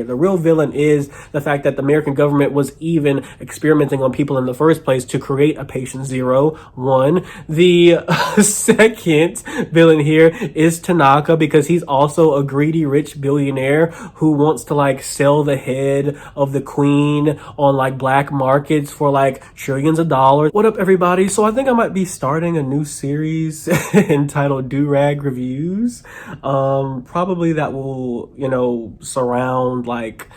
The real villain is the fact that the American government was even experimenting on people in the first place to create a patient zero. One. The second villain here is Tanaka, because he's also a greedy rich billionaire who wants to like sell the head of the queen on like black markets for like trillions of dollars. What up, everybody? So I think I might be starting a new series entitled Durag Reviews. Probably that will, surround like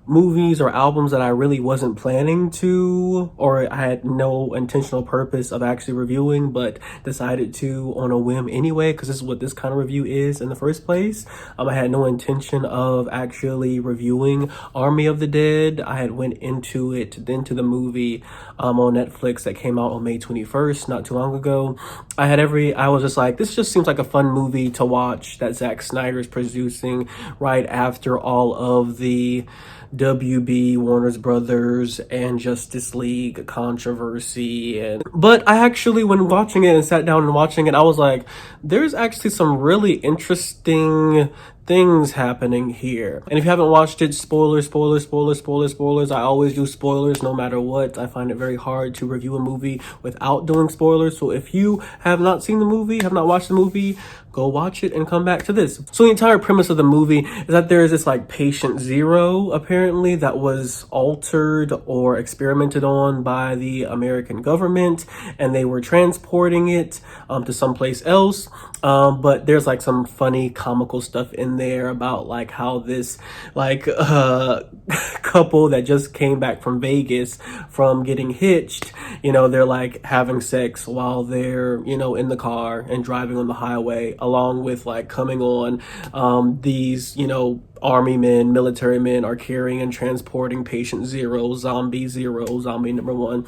movies or albums that I really wasn't planning to, or I had no intentional purpose of actually reviewing, but decided to on a whim anyway, because this is what this kind of review is in the first place. I had no intention of actually reviewing Army of the Dead. I had went into the movie on Netflix that came out on May 21st, not too long ago. I was just like, this just seems like a fun movie to watch that Zack Snyder is producing right after all of the WB, Warner's Brothers, and Justice League controversy. But I actually, when watching it and sat down and watching it, I was like, there's actually some really interesting things happening here. And if you haven't watched it, spoilers. I always do spoilers no matter what. I find it very hard to review a movie without doing spoilers. So if you have not seen the movie, have not watched the movie, go watch it and come back to this. So the entire premise of the movie is that there is this like patient zero, apparently, that was altered or experimented on by the American government, and they were transporting it to someplace else. But there's like some funny comical stuff in there about like how this like couple that just came back from Vegas from getting hitched, they're like having sex while they're, in the car and driving on the highway, along with like coming on these, army men, military men are carrying and transporting patient zero, zombie number one.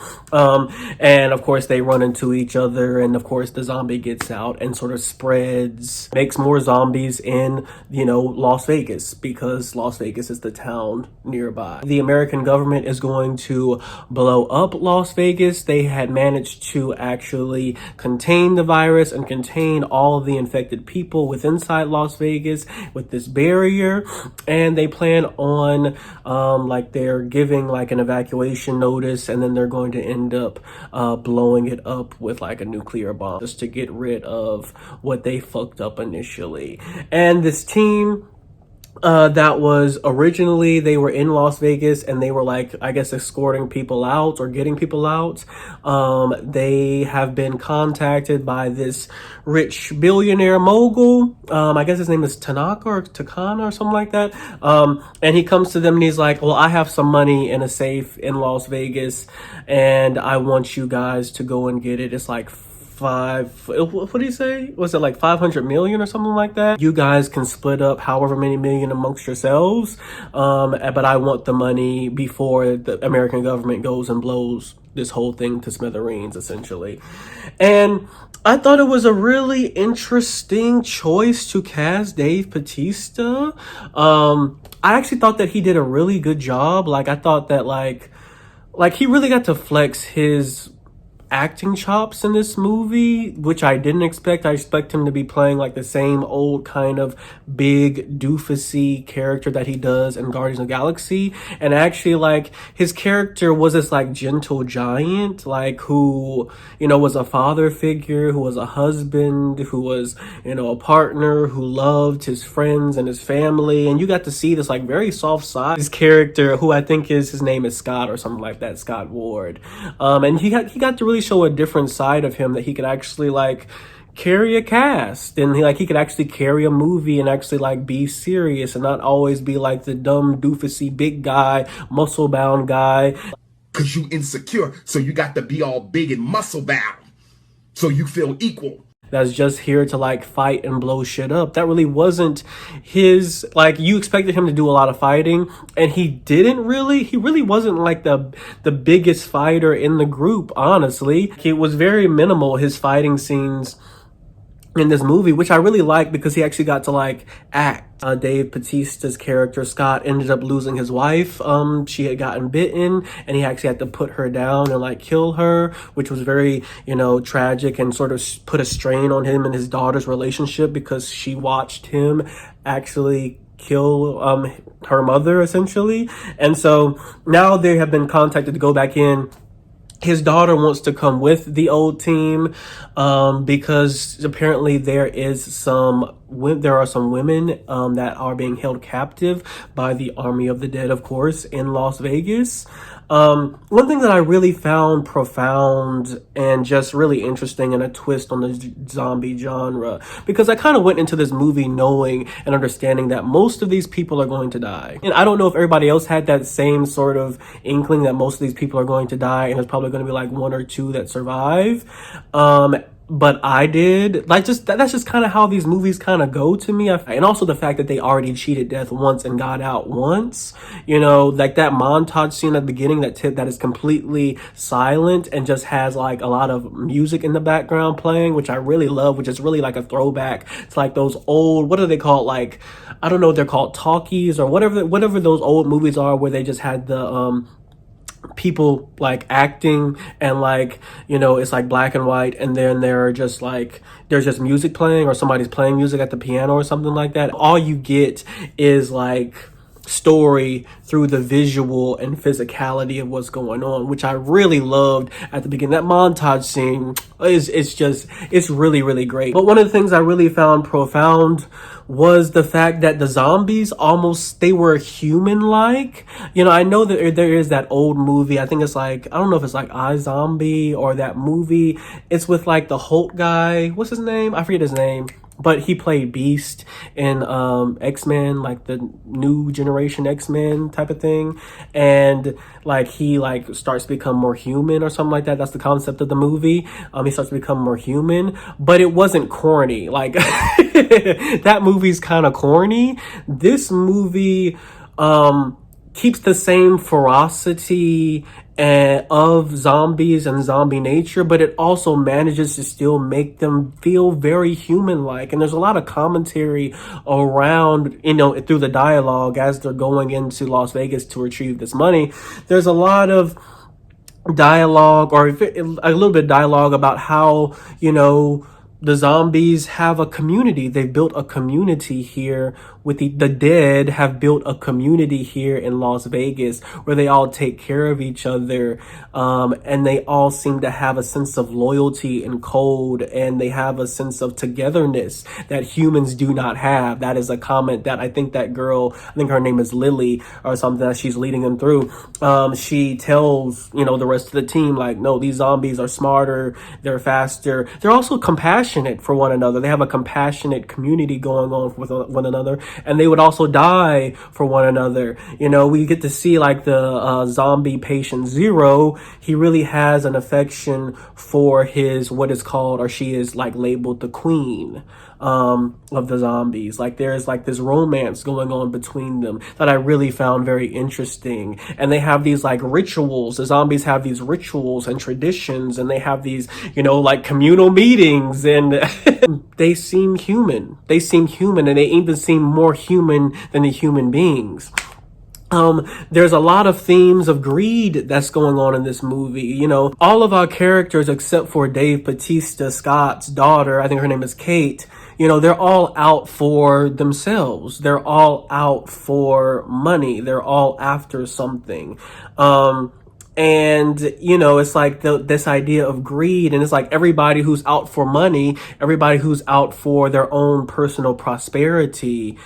And of course they run into each other, and of course the zombie gets out and sort of spreads, makes more zombies in, Las Vegas, because Las Vegas is the town nearby. The American government is going to blow up Las Vegas. They had managed to actually contain the virus and contain all of the infected people within inside Las Vegas with this barrier. And they plan on like they're giving like an evacuation notice, and then they're going to end up blowing it up with like a nuclear bomb, just to get rid of what they fucked up initially. And this team that was originally, they were in Las Vegas and they were like, I guess, escorting people out or getting people out. They have been contacted by this rich billionaire mogul. I guess his name is Tanaka or Takana or something like that. And he comes to them and he's like, well, I have some money in a safe in Las Vegas and I want you guys to go and get it. It's like what did he say? Was it like 500 million or something like that? You guys can split up however many million amongst yourselves. But I want the money before the American government goes and blows this whole thing to smithereens, essentially. And I thought it was a really interesting choice to cast Dave Bautista. I actually thought that he did a really good job. Like, I thought that like he really got to flex his acting chops in this movie, which I didn't expect. I expect him to be playing like the same old kind of big doofusy character that he does in Guardians of the Galaxy. And actually, like, his character was this like gentle giant, like, who, was a father figure, who was a husband, who was, a partner, who loved his friends and his family. And you got to see this like very soft side, his character, who I think his name is Scott or something like that, Scott Ward. And he got to really show a different side of him, that he could actually like carry a cast, and he could actually carry a movie and actually like be serious and not always be like the dumb doofusy big guy, muscle bound guy. Cause you insecure, so you got to be all big and muscle bound so you feel equal. That's just here to like fight and blow shit up. That really wasn't his, like, you expected him to do a lot of fighting, and he really wasn't like the biggest fighter in the group, honestly. It was very minimal, his fighting scenes in this movie, which I really liked because he actually got to like act. Dave Bautista's character Scott ended up losing his wife. She had gotten bitten, and he actually had to put her down and like kill her, which was very, tragic, and sort of put a strain on him and his daughter's relationship, because she watched him actually kill her mother essentially. And so now they have been contacted to go back in. His daughter wants to come with the old team because apparently there are some women that are being held captive by the Army of the Dead, of course, in Las Vegas. One thing that I really found profound and just really interesting, and a twist on the zombie genre, because I kind of went into this movie knowing and understanding that most of these people are going to die. And I don't know if everybody else had that same sort of inkling that most of these people are going to die, and there's probably going to be like one or two that survive. But I did. Like, just that's just kind of how these movies kind of go to me. And also the fact that they already cheated death once and got out once. You know, like that montage scene at the beginning that is completely silent and just has like a lot of music in the background playing, which I really love, which is really like a throwback to like those old, what are they called? Like, I don't know, they're called talkies or whatever those old movies are where they just had the people like acting and like, you know, it's like black and white, and then there's just music playing or somebody's playing music at the piano or something like that. All you get is like story through the visual and physicality of what's going on, which I really loved at the beginning. That montage scene it's really, really great. But one of the things I really found profound was the fact that the zombies they were human-like. You know, I know that there is that old movie, I think it's like, I don't know if it's like iZombie or that movie. It's with like the Hulk guy. What's his name? I forget his name. But he played Beast in X-Men, like the new generation X-Men type of thing. And like he like starts to become more human or something like that. That's the concept of the movie. He starts to become more human, but it wasn't corny. Like that movie's kind of corny. This movie keeps the same ferocity of zombies and zombie nature, but it also manages to still make them feel very human-like. And there's a lot of commentary around, you know, through the dialogue as they're going into Las Vegas to retrieve this money. There's a lot of dialogue, or a little bit of dialogue about how, you know, the zombies have a community. They've built a community here with the dead have built a community here in Las Vegas where they all take care of each other. And they all seem to have a sense of loyalty and code, and they have a sense of togetherness that humans do not have. That is a comment that I think that girl, I think her name is Lily or something, that she's leading them through. She tells, you know, the rest of the team, like, no, these zombies are smarter, they're faster. They're also compassionate for one another. They have a compassionate community going on with one another, and they would also die for one another. You know, we get to see like the zombie patient Zero. He really has an affection for his, what is called, or she is like labeled the queen of the zombies. Like there's like this romance going on between them that I really found very interesting. And they have these like rituals. The zombies have these rituals and traditions, and they have these, you know, like communal meetings, and they seem human. They seem human, and they even seem more human than the human beings. There's a lot of themes of greed that's going on in this movie. You know, all of our characters except for Dave Bautista Scott's daughter, I think her name is Kate, you know, they're all out for themselves. They're all out for money. They're all after something. And, you know, it's like this idea of greed, and it's like everybody who's out for money, everybody who's out for their own personal prosperity,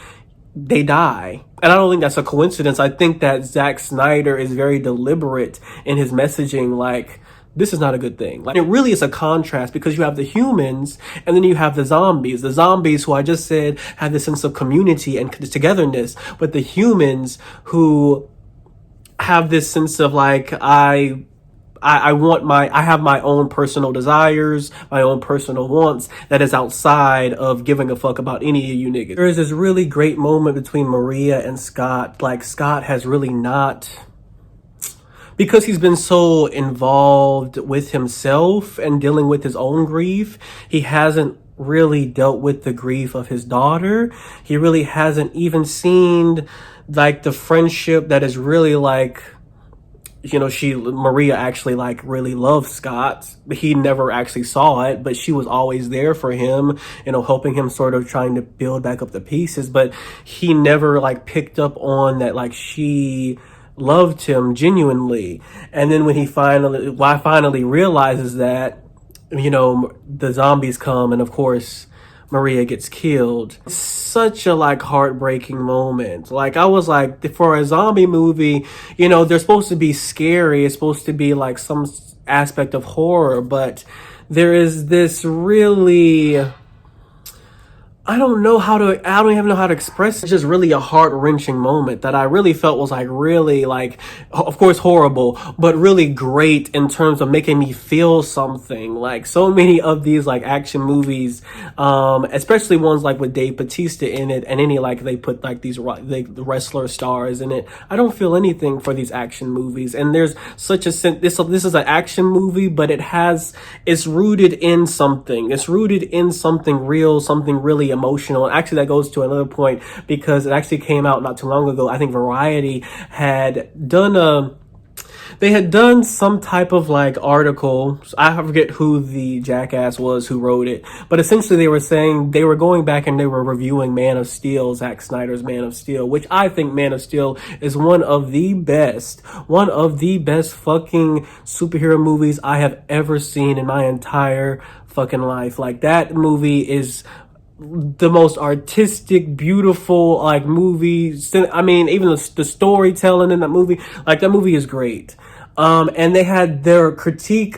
they die. And I don't think that's a coincidence. I think that Zack Snyder is very deliberate in his messaging. Like, this is not a good thing. Like, it really is a contrast, because you have the humans and then you have the zombies. The zombies, who I just said have this sense of community and togetherness, but the humans who have this sense of like, I have my own personal desires, my own personal wants that is outside of giving a fuck about any of you niggas. There is this really great moment between Maria and Scott. Like, Scott has really not, because he's been so involved with himself and dealing with his own grief, he hasn't really dealt with the grief of his daughter. He really hasn't even seen like the friendship that is really like Maria actually like really loved Scott. He never actually saw it, but she was always there for him, helping him sort of trying to build back up the pieces. But he never like picked up on that, like she loved him genuinely. And then when finally realizes that, the zombies come, and of course Maria gets killed. Such a like heartbreaking moment. Like I was like, for a zombie movie, they're supposed to be scary. It's supposed to be like some aspect of horror, but there is this really, I don't even know how to express it. It's just really a heart-wrenching moment that I really felt was like really like, of course horrible, but really great in terms of making me feel something. Like so many of these like action movies, especially ones like with Dave Bautista in it, and any like they put like these the wrestler stars in it. I don't feel anything for these action movies, and there's such a sense. This is an action movie, but it's rooted in something. It's rooted in something real, something really emotional. And actually that goes to another point, because it actually came out not too long ago. I think Variety had done some type of like article. I forget who the jackass was who wrote it, but essentially they were saying they were going back and they were reviewing Man of Steel, Zack Snyder's Man of Steel, which I think Man of Steel is one of the best fucking superhero movies I have ever seen in my entire fucking life. Like that movie is the most artistic, beautiful like movie. I mean, even the storytelling in that movie, like that movie is great. And they had their critique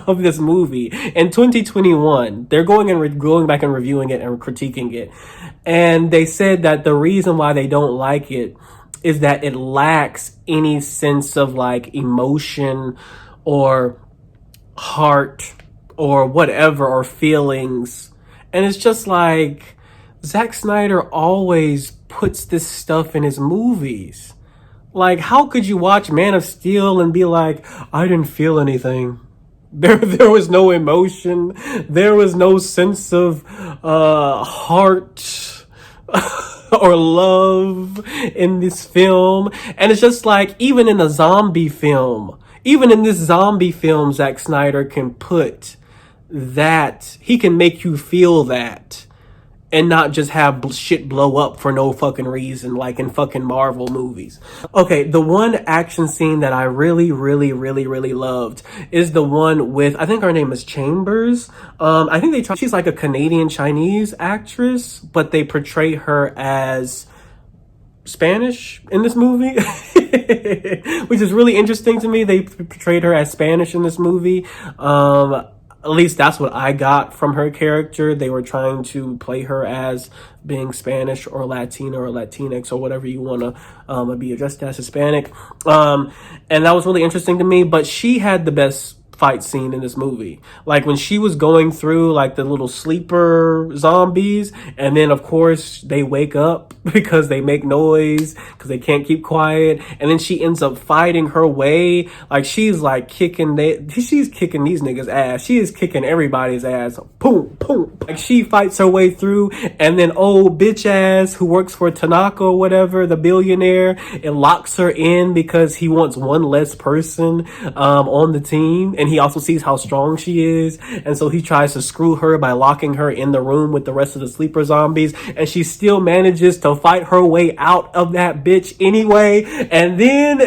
of this movie in 2021. They're going back and reviewing it and critiquing it, and they said that the reason why they don't like it is that it lacks any sense of like emotion or heart or whatever, or feelings. And it's just like, Zack Snyder always puts this stuff in his movies. Like, how could you watch Man of Steel and be like, I didn't feel anything? There was no emotion. There was no sense of heart or love in this film. And it's just like, even in this zombie film, Zack Snyder can put that, he can make you feel that, and not just have shit blow up for no fucking reason like in fucking Marvel movies. Okay, the one action scene that I really, really, really, really loved is the one with, I think her name is Chambers. I think she's like a Canadian Chinese actress, but they portray her as Spanish in this movie, which is really interesting to me. They portrayed her as Spanish in this movie. At least that's what I got from her character. They were trying to play her as being Spanish or Latina or Latinx or whatever you want to be addressed as, Hispanic. And that was really interesting to me. But she had the best fight scene in this movie. Like when she was going through like the little sleeper zombies, and then of course they wake up because they make noise because they can't keep quiet, and then she ends up fighting her way. Like she's kicking these niggas ass. She is kicking everybody's ass. Boom, boom. Like she fights her way through, and then old bitch ass who works for Tanaka or whatever, the billionaire, it locks her in because he wants one less person on the team, and he also sees how strong she is, and so he tries to screw her by locking her in the room with the rest of the sleeper zombies, and she still manages to fight her way out of that bitch anyway, and then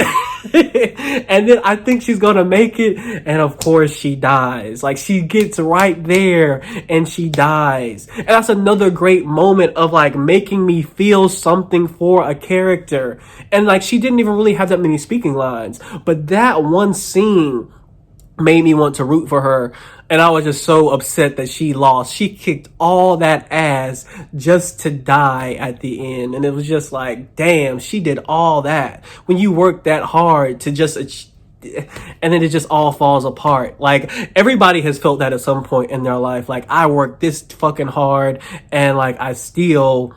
and then I think she's gonna make it, and of course she dies. Like she gets right there and she dies, and that's another great moment of like making me feel something for a character. And like she didn't even really have that many speaking lines, but that one scene made me want to root for her. And I was just so upset that she lost. She kicked all that ass just to die at the end. And it was just like, damn, she did all that. When you work that hard to just, and then it just all falls apart. Like everybody has felt that at some point in their life. Like I worked this fucking hard and like I still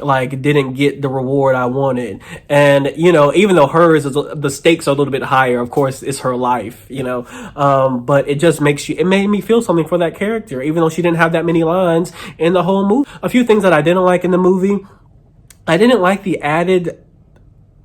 like didn't get the reward I wanted. And even though hers is, the stakes are a little bit higher, of course it's her life, but it just it made me feel something for that character, even though she didn't have that many lines in the whole movie. A few things that I didn't like in the movie: I didn't like the added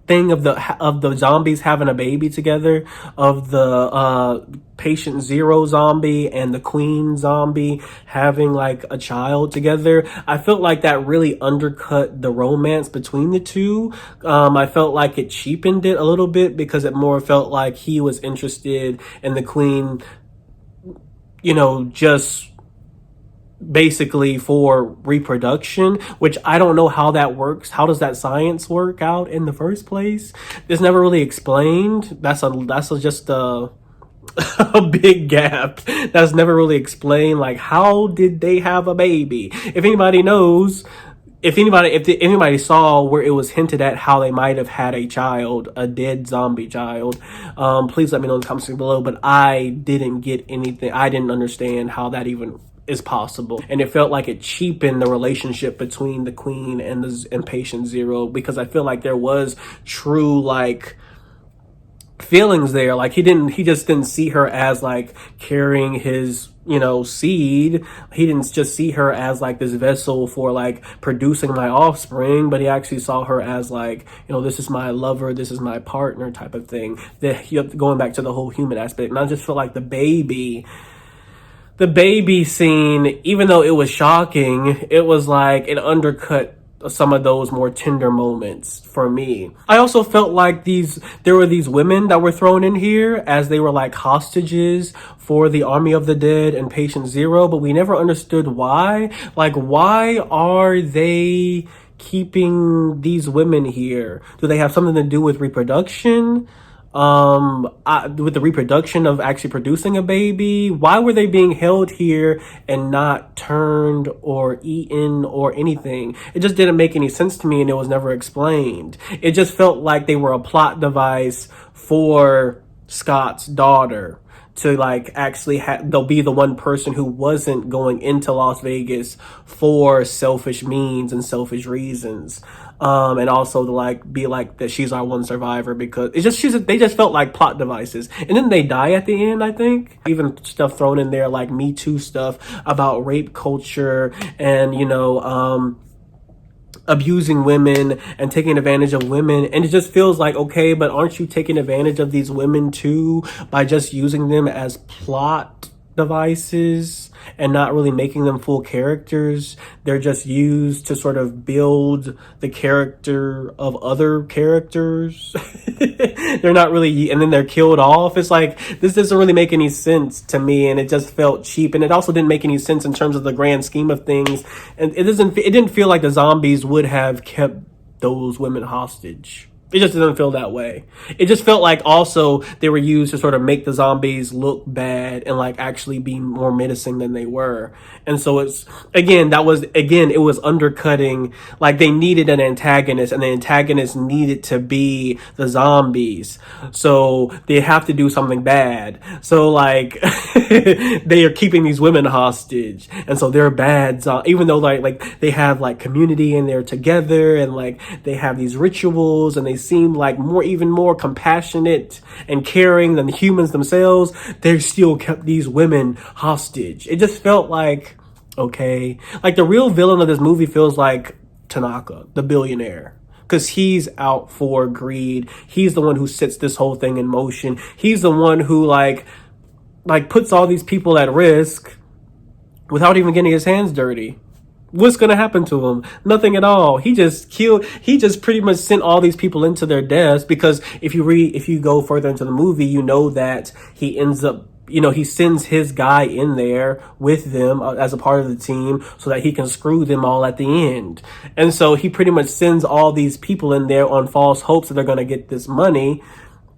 thing of the zombies having a baby together, of the patient zero zombie and the queen zombie having like a child together, I felt like that really undercut the romance between the two. I felt like it cheapened it a little bit because it more felt like he was interested in the queen, just basically for reproduction, which I don't know how that works. How does that science work out in the first place? It's never really explained. That's just a a big gap that's never really explained. Like, how did they have a baby? If anybody knows, if anybody saw where it was hinted at how they might have had a child, a dead zombie child, please let me know in the comments below. But I didn't get anything. I didn't understand how that even is possible, and it felt like it cheapened the relationship between the queen and patient zero, because I feel like there was true like feelings there. Like he just didn't see her as like carrying his seed. He didn't just see her as like this vessel for like producing my offspring, but he actually saw her as like, this is my lover, this is my partner type of thing. That going back to the whole human aspect. And I just feel like the baby scene, even though it was shocking, it was like it undercut some of those more tender moments for me. I also felt like there were these women that were thrown in here as they were like hostages for the Army of the Dead and Patient Zero, but we never understood why. Like, why are they keeping these women here? Do they have something to do with reproduction? With the reproduction of actually producing a baby? Why were they being held here and not turned or eaten or anything? It just didn't make any sense to me, and it was never explained. It just felt like they were a plot device for Scott's daughter to like actually they'll be the one person who wasn't going into Las Vegas for selfish means and selfish reasons. And also to like be like that she's our one survivor, because they just felt like plot devices. And then they die at the end, I think. Even stuff thrown in there like Me Too stuff about rape culture and abusing women and taking advantage of women. And it just feels like, okay, but aren't you taking advantage of these women too by just using them as plot devices and not really making them full characters? They're just used to sort of build the character of other characters. They're not really, and then they're killed off. It's like, this doesn't really make any sense to me, and it just felt cheap. And it also didn't make any sense in terms of the grand scheme of things. And it didn't feel like the zombies would have kept those women hostage. It just didn't feel that way. It just felt like also they were used to sort of make the zombies look bad and like actually be more menacing than they were. And so it was undercutting, like they needed an antagonist, and the antagonist needed to be the zombies. So they have to do something bad. So like they are keeping these women hostage. And so they're bad, even though like they have like community and they're together and like they have these rituals and they seem like even more compassionate and caring than the humans themselves, they still kept these women hostage. It just felt like, okay, like the real villain of this movie feels like Tanaka, the billionaire, because he's out for greed. He's the one who sets this whole thing in motion. He's the one who like puts all these people at risk without even getting his hands dirty. What's going to happen to him? Nothing at all. He just pretty much sent all these people into their deaths, because if you go further into the movie, you know that he ends up, he sends his guy in there with them as a part of the team so that he can screw them all at the end. And so he pretty much sends all these people in there on false hopes that they're going to get this money.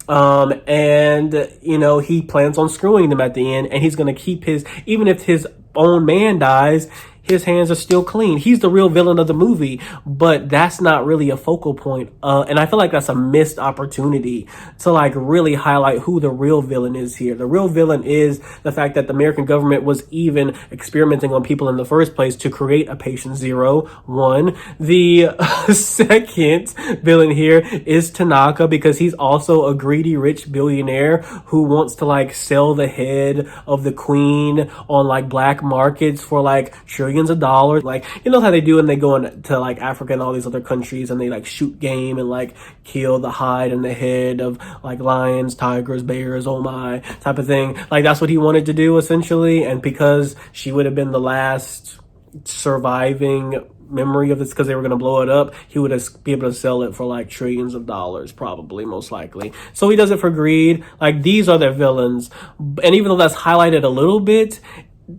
And he plans on screwing them at the end, and he's going to keep even if his own man dies, his hands are still clean. He's the real villain of the movie, but that's not really a focal point. And I feel like that's a missed opportunity to like really highlight who the real villain is here. The real villain is the fact that the American government was even experimenting on people in the first place to create a patient zero. One. The second villain here is Tanaka, because he's also a greedy rich billionaire who wants to like sell the head of the queen on like black markets for like trillions trillions of dollars. Like, you know how they do when they go into like Africa and all these other countries and they like shoot game and like kill the hide and the head of like lions, tigers, bears, oh my, type of thing. Like, that's what he wanted to do essentially. And because she would have been the last surviving memory of this, because they were going to blow it up, he would be able to sell it for like trillions of dollars, probably, most likely. So he does it for greed. Like, these are their villains. And even though that's highlighted a little bit,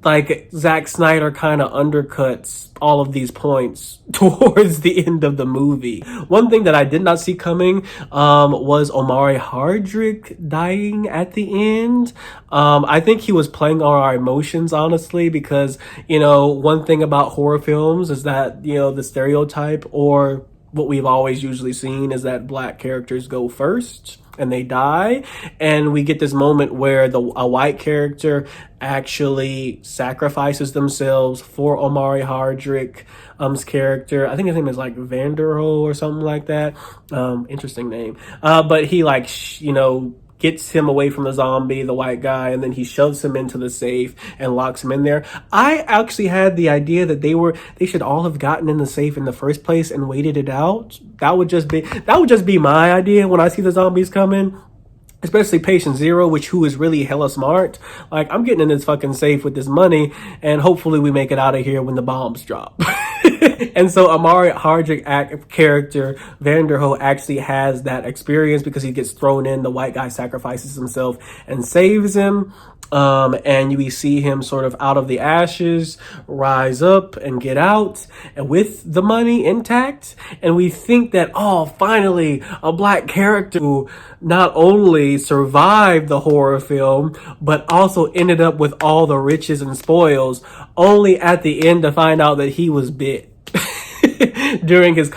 like, Zack Snyder kind of undercuts all of these points towards the end of the movie. One thing that I did not see coming was Omari Hardwick dying at the end. I think he was playing on our emotions, honestly, because, you know, one thing about horror films is that, you know, the stereotype, or what we've always usually seen, is that black characters go first and they die, and we get this moment where a white character actually sacrifices themselves for Omari Hardwick's character. I think his name is like Vanderho or something like that. Interesting name. But he like you know, gets him away from the zombie, the white guy, and then he shoves him into the safe and locks him in there. I actually had the idea that they should all have gotten in the safe in the first place and waited it out. That would just be my idea when I see the zombies coming. Especially patient zero, who is really hella smart. Like, I'm getting in this fucking safe with this money, and hopefully we make it out of here when the bombs drop. And so Omari Hardwick character Vanderho actually has that experience, because he gets thrown in, the white guy sacrifices himself and saves him. And we see him sort of out of the ashes, rise up and get out, and with the money intact. And we think that, oh, finally, a black character who not only survived the horror film, but also ended up with all the riches and spoils, only at the end to find out that he was bit. during his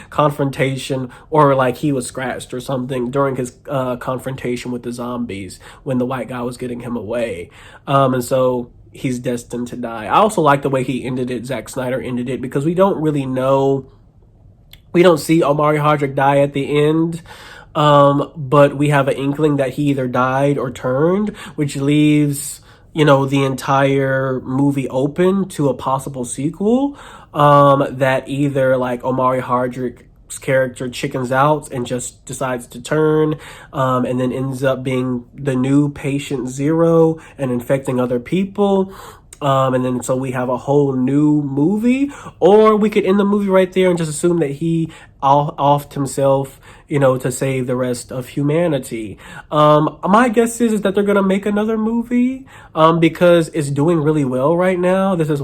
confrontation, or like he was scratched or something during his confrontation with the zombies when the white guy was getting him away. And so he's destined to die. I also like the way he ended it, Zack Snyder ended it, because we don't really know, we don't see Omari Hardwick die at the end. But we have an inkling that he either died or turned, which leaves, you know, the entire movie open to a possible sequel, that either like Omari Hardwick's character chickens out and just decides to turn, and then ends up being the new patient zero and infecting other people. And then so we have a whole new movie, or we could end the movie right there and just assume that he offed himself, you know, to save the rest of humanity. My guess is that they're gonna make another movie, because it's doing really well right now. This has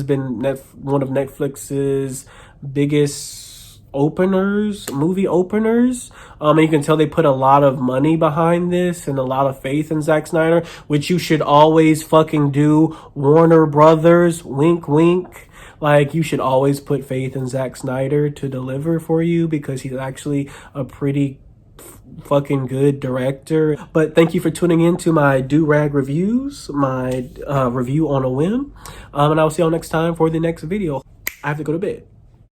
been one of Netflix's biggest movie openers. And you can tell they put a lot of money behind this and a lot of faith in Zack Snyder, which you should always fucking do. Warner Brothers, wink, wink. Like, you should always put faith in Zack Snyder to deliver for you, because he's actually a pretty fucking good director. But thank you for tuning in to my Durag reviews, my review on a whim. And I'll see y'all next time for the next video. I have to go to bed.